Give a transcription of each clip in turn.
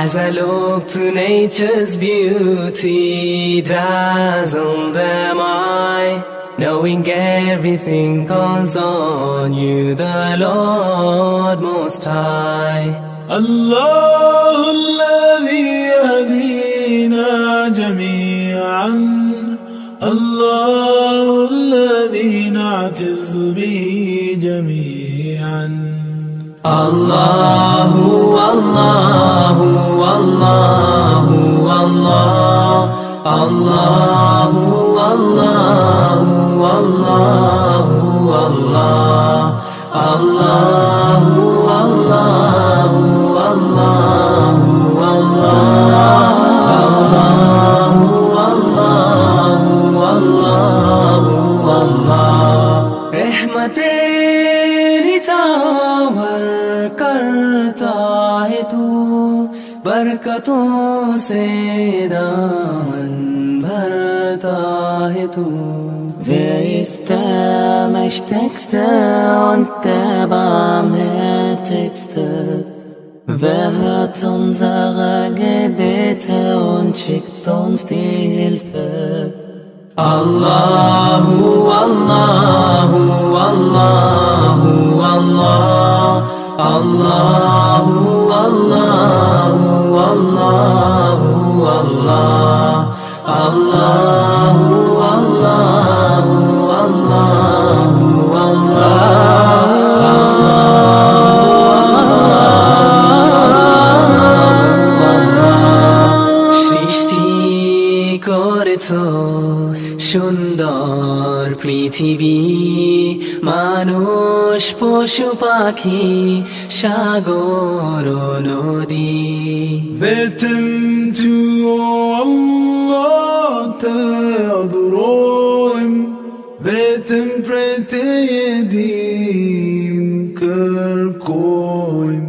As I look to nature's beauty, dazzled am I, knowing everything calls on you, the Lord Most High. الله الذي يهدينا جميعا، الله الذي نعتز به جميعا. الله الله الله الله الله الله الله الله الله الله बरकतों से दामन भरता है तू. Wer ist der Mächtigste und der Barmherzigste? Wer hört unsere Gebete und schickt uns die Hilfe? Allahu, Allahu, Allahu, Allah, Allahu, Allahu, Allahu, Allah, Allahu, Allahu, Allahu, Allah. সৃষ্টি করেছো সুন্দর পৃথিবী, মানুষ পশু পাখি সাগর নদী. Beten du, Allah, te adorim. Beten prete yedim kërkojm.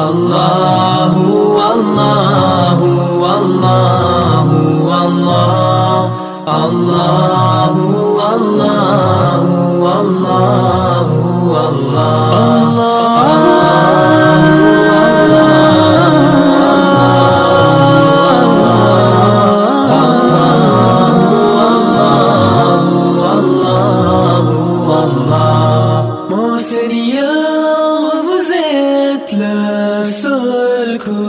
Allahu, Allahu, Allahu, Allah, Allahu, Allahu, Allahu, Mon Seigneur, vous êtes le seul que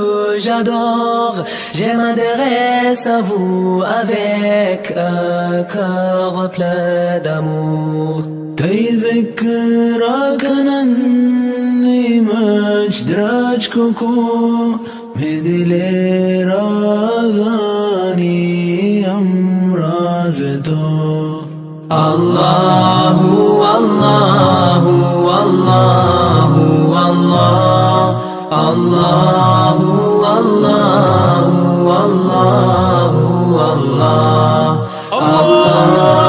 j'adore. Je m'adresse à vous avec un cœur plein d'amour. تذكرك أنني مجدرج كوكو مدلي رازاني أمرازتو. Allahu, Allahu, Allahu, Allah, Allahu, Allahu, Allahu, Allah, Allah.